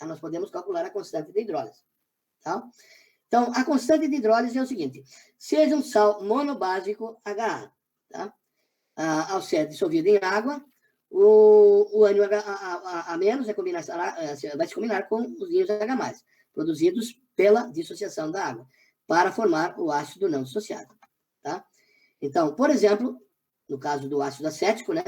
Tá? Nós podemos calcular a constante de hidrólise. Tá? Então, a constante de hidrólise é o seguinte: seja um sal monobásico HA, tá? Ao ser dissolvido em água, o ânion A menos vai se combinar com os íons H+, produzidos pela dissociação da água, para formar o ácido não dissociado. Tá? Então, por exemplo, no caso do ácido acético, né,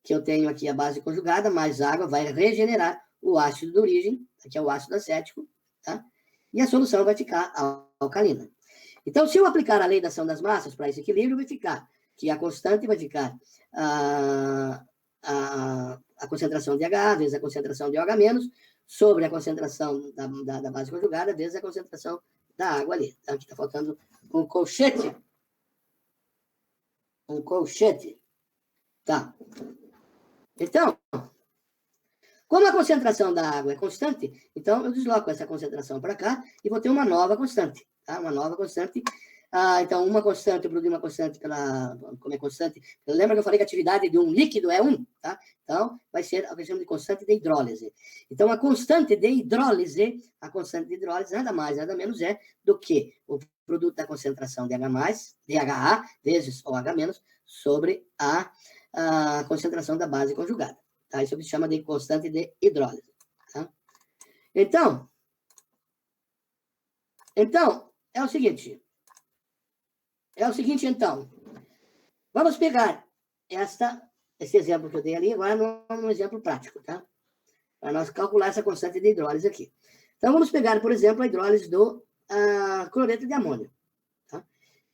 que eu tenho aqui a base conjugada, mais água, vai regenerar o ácido de origem, que é o ácido acético, tá? E a solução vai ficar alcalina. Então, se eu aplicar a lei da ação das massas para esse equilíbrio, vai ficar que a constante vai ficar a concentração de H vezes a concentração de OH- sobre a concentração da base conjugada vezes a concentração da água ali. Então, aqui está faltando um colchete. Um colchete. Tá. Então, como a concentração da água é constante, então eu desloco essa concentração para cá e vou ter uma nova constante. Tá? Uma nova constante. Então, uma constante, eu produzi uma constante como é constante. Lembra que eu falei que a atividade de um líquido é 1, tá? Então, vai ser a que chama de constante de hidrólise. Então, a constante de hidrólise nada mais, nada menos é do que o produto da concentração de HA vezes OH- sobre a concentração da base conjugada. Tá? Isso se chama de constante de hidrólise. Tá? Então, é o seguinte, então. Vamos pegar esse exemplo que eu dei ali, agora num exemplo prático, tá? Para nós calcular essa constante de hidrólise aqui. Então, vamos pegar, por exemplo, a hidrólise do cloreto de amônio. Tá?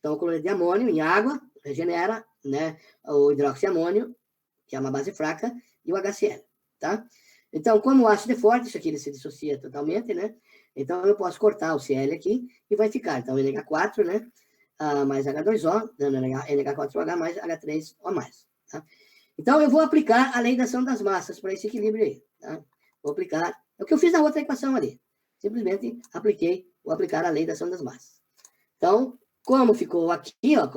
Então, o cloreto de amônio em água regenera, né, o hidroxiamônio, que é uma base fraca, e o HCl, tá? Então, como o ácido é forte, isso aqui ele se dissocia totalmente, né? Então, eu posso cortar o Cl aqui e vai ficar, então, NH4, né? Mais H2O, dando NH4OH mais H3O+. Tá? Então, eu vou aplicar a lei da ação das massas para esse equilíbrio aí. Tá? Vou aplicar, é o que eu fiz na outra equação ali. Simplesmente vou aplicar a lei da ação das massas. Então, como ficou aqui, ó,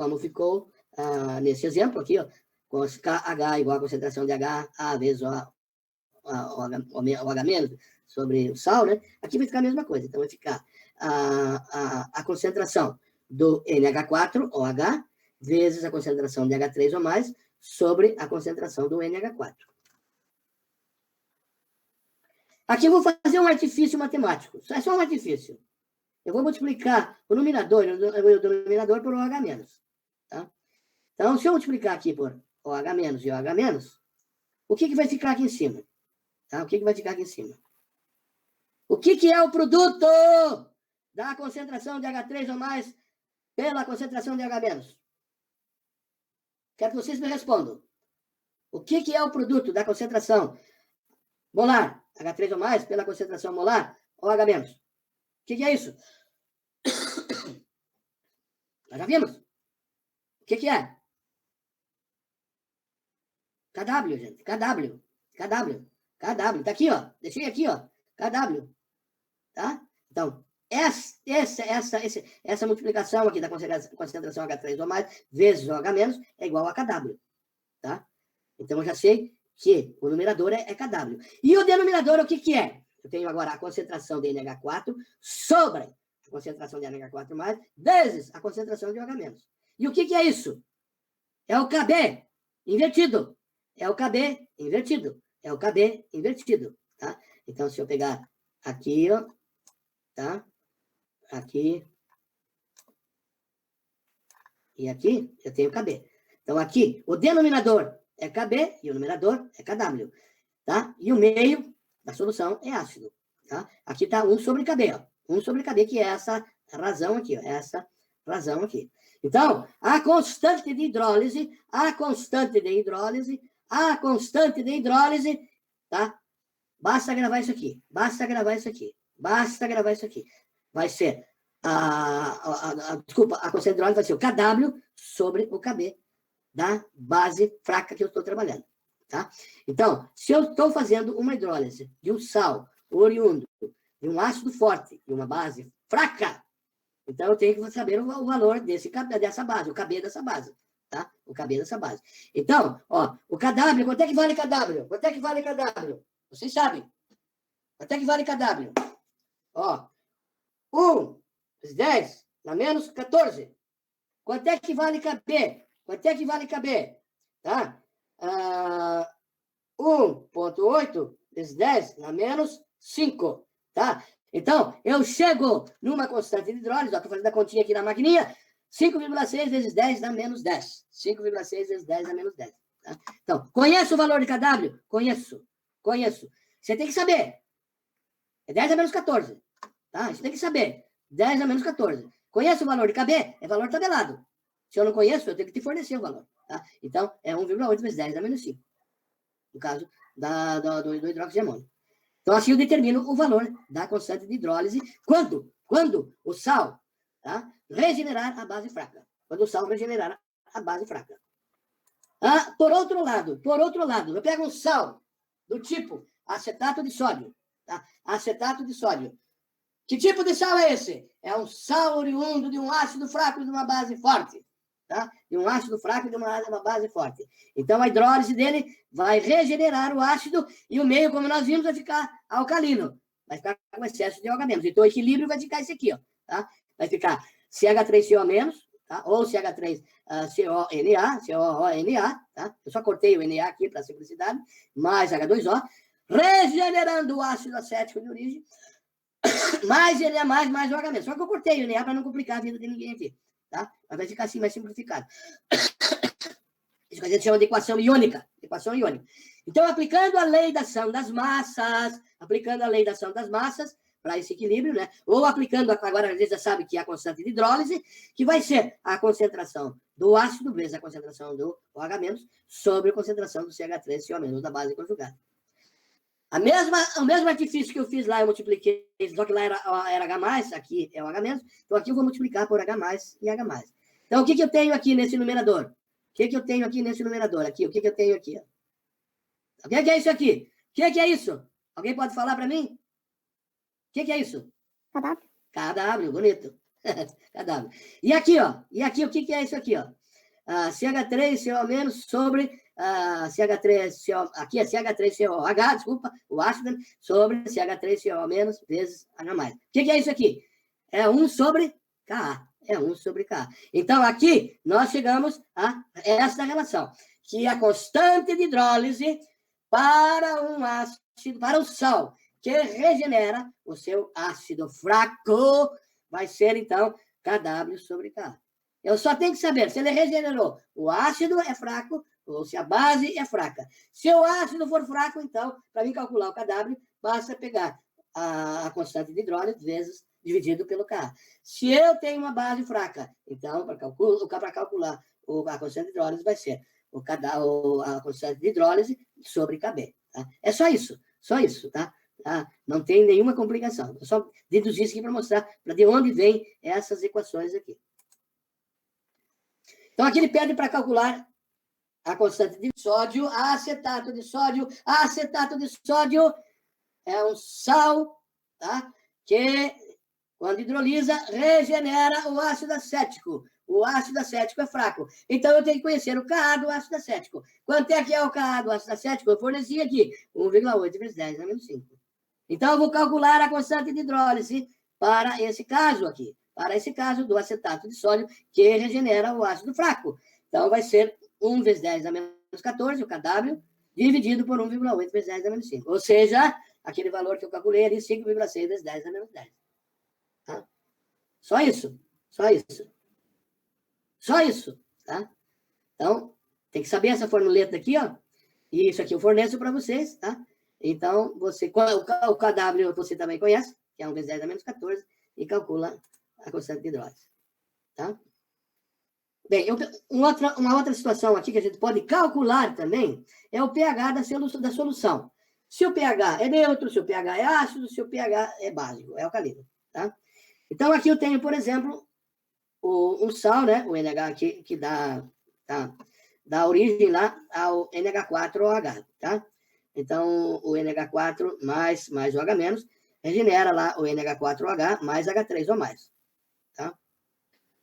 nesse exemplo aqui, ó, com H igual a concentração de HA vezes OH- sobre o sal, né? Aqui vai ficar a mesma coisa. Então, vai ficar a concentração do NH4OH vezes a concentração de H3O+, sobre a concentração do NH4. Aqui eu vou fazer um artifício matemático. É só um artifício. Eu vou multiplicar o numerador por OH-. Tá? Então, se eu multiplicar aqui por OH- e OH-, o que vai ficar aqui em cima? Tá? O que vai ficar aqui em cima? O que é o produto da concentração de H3O+ pela concentração de OH-? Quero que vocês me respondam. O que é o produto da concentração molar, H3O+, pela concentração molar, OH-? O que é isso? Nós já vimos. O que é? KW, gente. KW. Tá aqui, ó. Deixei aqui, ó. KW. Tá? Então, essa multiplicação aqui da concentração H3O+ vezes OH- é igual a KW. Tá? Então, eu já sei que o numerador é KW. E o denominador, o que é? Eu tenho agora a concentração de NH4 sobre a concentração de NH4+, vezes a concentração de OH-. E o que é isso? É o KB invertido. É o KB invertido. Tá? Então, se eu pegar aqui, ó, tá? Aqui e aqui, eu tenho KB. Então, aqui, o denominador é KB e o numerador é KW. Tá? E o meio da solução é ácido. Tá? Aqui está 1 sobre KB, ó. 1 sobre KB, que é essa razão aqui, ó. Essa razão aqui. Então, a constante de hidrólise, tá? Basta gravar isso aqui. Vai ser desculpa, a constante de hidrólise vai ser o KW sobre o KB da base fraca que eu estou trabalhando. Tá? Então, se eu estou fazendo uma hidrólise de um sal oriundo de um ácido forte e uma base fraca, então eu tenho que saber o valor dessa base, o KB dessa base. Tá? O KB dessa base. Então, ó, o KW, quanto é que vale KW? Vocês sabem. Quanto é que vale KW? Ó, 1 vezes 10 na menos 14. Quanto é que vale KB? Quanto é que vale KB? Tá? 1,8 vezes 10 na menos 5. Tá? Então, eu chego numa constante de hidrólise, estou fazendo a continha aqui na maquininha, 5,6 vezes 10 dá menos 10. 5,6 vezes 10 dá menos 10. Tá? Então, conheço o valor de KW? Conheço. Você tem que saber. É 10 a menos 14. Tá? Isso tem que saber. 10 a menos 14. Conhece o valor de KB? É valor tabelado. Se eu não conheço, eu tenho que te fornecer o valor. Tá? Então, é 1,8 vezes 10 dá menos 5. No caso do hidróxido de amônio. Então, assim eu determino o valor da constante de hidrólise quando o sal, tá, regenerar a base fraca. Quando o sal regenerar a base fraca. Por outro lado, eu pego um sal do tipo acetato de sódio. Tá? Acetato de sódio. Que tipo de sal é esse? É um sal oriundo de um ácido fraco e de uma base forte. Tá? De um ácido fraco e de uma base forte. Então, a hidrólise dele vai regenerar o ácido e o meio, como nós vimos, vai ficar alcalino. Vai ficar com excesso de OH-. Então, o equilíbrio vai ficar esse aqui. Ó, tá? Vai ficar CH3CO-, tá? Ou CH3CONA, COONA. Tá? Eu só cortei o NA aqui para simplicidade, mais H2O, regenerando o ácido acético de origem, mais NA, mais OH-. Só que eu cortei o NA para não complicar a vida de ninguém aqui. Tá? Mas vai ficar assim, mais simplificado. Isso que a gente chama de equação iônica. Então, aplicando a lei da ação das massas, para esse equilíbrio, né? Ou aplicando, agora a gente já sabe que é a constante de hidrólise, que vai ser a concentração do ácido vezes a concentração do OH- sobre a concentração do CH3CO- da base conjugada. O mesmo artifício que eu fiz lá, eu multipliquei, só que lá era H+, aqui é o H-, então aqui eu vou multiplicar por H+ e H+. Então, o que eu tenho aqui nesse numerador? Aqui, o que eu tenho aqui? O que é isso aqui? O que é isso? Alguém pode falar para mim? O que é isso? KW, bonito. KW. E aqui, o que é isso aqui, ó? CH3CO- sobre CH3CO, aqui é CH3COH, desculpa, o ácido, sobre CH3CO- vezes H+. O que é isso aqui? É 1 sobre Ka. Então, aqui, nós chegamos a essa relação, que a constante de hidrólise para um ácido, para o sal, que regenera o seu ácido fraco, vai ser, então, KW sobre Ka. Eu só tenho que saber se ele regenerou o ácido é fraco ou se a base é fraca. Se o ácido for fraco, então, para mim calcular o KW, basta pegar a constante de hidrólise vezes dividido pelo Ka. Se eu tenho uma base fraca, então, para calcular a constante de hidrólise vai ser a constante de hidrólise sobre Kb. Tá? É só isso, tá? Não tem nenhuma complicação. Eu só deduzi isso aqui para mostrar de onde vêm essas equações aqui. Então, aqui ele pede para calcular a constante de sódio, acetato de sódio. Acetato de sódio é um sal, tá? Que, quando hidrolisa, regenera o ácido acético. O ácido acético é fraco. Então, eu tenho que conhecer o Ka do ácido acético. Quanto é que é o Ka do ácido acético? Eu forneci aqui, 1,8 vezes 10 a menos 5. Então, eu vou calcular a constante de hidrólise para esse caso aqui. Para esse caso do acetato de sódio, que regenera o ácido fraco. Então, vai ser 1 vezes 10 a menos 14, o KW, dividido por 1,8 vezes 10 a menos 5. Ou seja, aquele valor que eu calculei ali, 5,6 vezes 10 a menos 10. Tá? Só isso. Tá? Então, tem que saber essa formuleta aqui, ó. E isso aqui eu forneço para vocês, tá? Então, o KW você também conhece, que é 1 vezes 10 a menos 14, e calcula a constante de hidrólise. Tá? Bem, uma outra situação aqui que a gente pode calcular também é o pH da solução. Se o pH é neutro, se o pH é ácido, se o pH é básico, é alcalino. Tá? Então, aqui eu tenho, por exemplo, um sal, né? O NH que dá origem lá ao NH4OH. Tá? Então, o NH4 mais o H- regenera lá o NH4OH mais H3O+. Tá?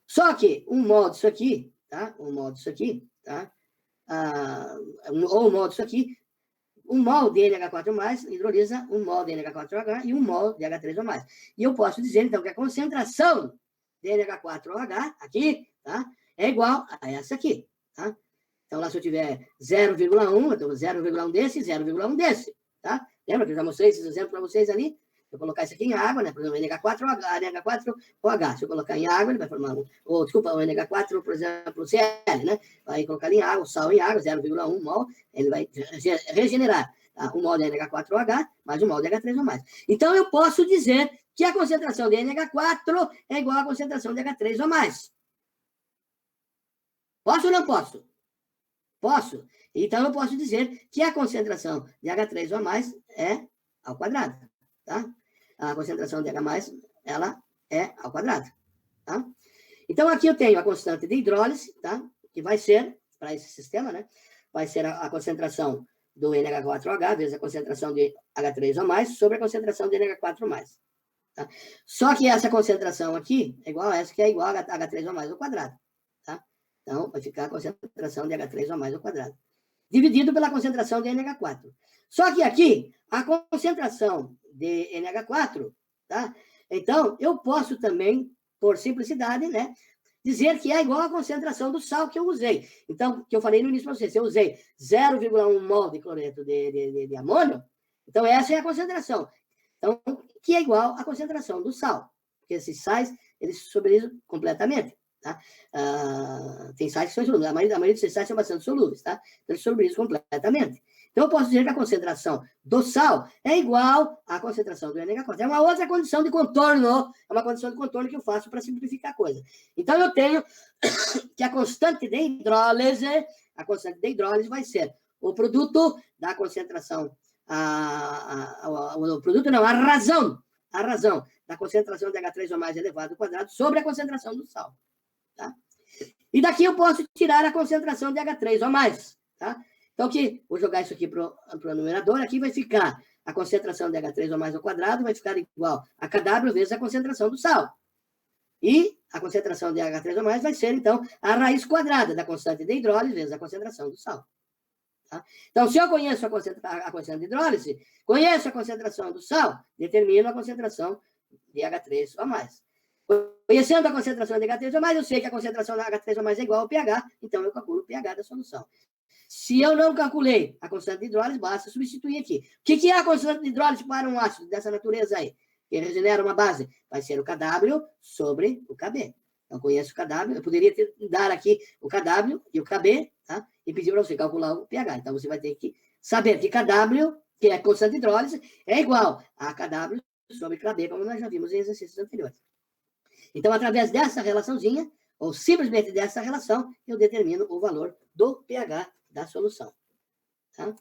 Só que um modo disso aqui, tá? Ou um modo disso aqui, 1 mol de NH4+, hidrolisa 1 mol de NH4OH e 1 mol de H3O+. E eu posso dizer, então, que a concentração de NH4OH aqui, tá? É igual a essa aqui, tá? Então, lá se eu tiver 0,1, então 0,1 desse, 0,1 desse, tá? Lembra que eu já mostrei esses exemplos para vocês ali? Se eu colocar isso aqui em água, né? Por exemplo, NH4OH, NH4OH. Se eu colocar em água, ele vai formar o NH4, por exemplo, Cl, né? Vai colocar em água, o sal em água, 0,1 mol, ele vai regenerar, tá? 1 mol de NH4OH mais 1 mol de H3O+. Então, eu posso dizer que a concentração de NH4 é igual à concentração de H3O+. Posso ou não posso? Posso. Então, eu posso dizer que a concentração de H3O+ é ao quadrado, tá? A concentração de H+, ela é ao quadrado, tá? Então, aqui eu tenho a constante de hidrólise, tá? Que vai ser, para esse sistema, né? Vai ser a concentração do NH4OH vezes a concentração de H3O+ sobre a concentração de NH4+. Tá? Só que essa concentração aqui é igual a essa, que é igual a H3O+ ao quadrado, tá? Então, vai ficar a concentração de H3O+ ao quadrado, dividido pela concentração de NH4. Só que aqui, a concentração de NH4, tá? Então, eu posso também, por simplicidade, né, dizer que é igual à concentração do sal que eu usei. Então, que eu falei no início para vocês, se eu usei 0,1 mol de cloreto de amônio, então essa é a concentração. Então, que é igual à concentração do sal. Porque esses sais, eles solubilizam completamente. Tá? Tem sais que são solúveis. A maioria desses sais são bastante solúveis. Tá? Então, eles solubilizam completamente. Então, eu posso dizer que a concentração do sal é igual à concentração do NH4. É uma outra condição de contorno. É uma condição de contorno que eu faço para simplificar a coisa. Então, eu tenho que a constante de hidrólise vai ser o produto da concentração, o produto não, a razão da concentração de H3O+ elevado ao quadrado sobre a concentração do sal. Tá? E daqui eu posso tirar a concentração de H3O+. Tá? Então, aqui, vou jogar isso aqui para o numerador, aqui vai ficar a concentração de H3O+ ao quadrado, vai ficar igual a KW vezes a concentração do sal. E a concentração de H3O+ vai ser, então, a raiz quadrada da constante de hidrólise vezes a concentração do sal. Tá? Então, se eu conheço a constante de hidrólise, conheço a concentração do sal, determino a concentração de H3O+. Conhecendo a concentração de H3O+, eu sei que a concentração da H3O+ é igual ao pH, então eu calculo o pH da solução. Se eu não calculei a constante de hidrólise, basta substituir aqui. O que é a constante de hidrólise para um ácido dessa natureza aí? Que regenera uma base? Vai ser o KW sobre o KB. Então, conheço o KW, eu poderia dar aqui o KW e o KB, tá? E pedir para você calcular o pH. Então, você vai ter que saber que KW, que é a constante de hidrólise, é igual a KW sobre KB, como nós já vimos em exercícios anteriores. Então, através dessa relaçãozinha, ou simplesmente dessa relação, eu determino o valor do pH da solução. Tá?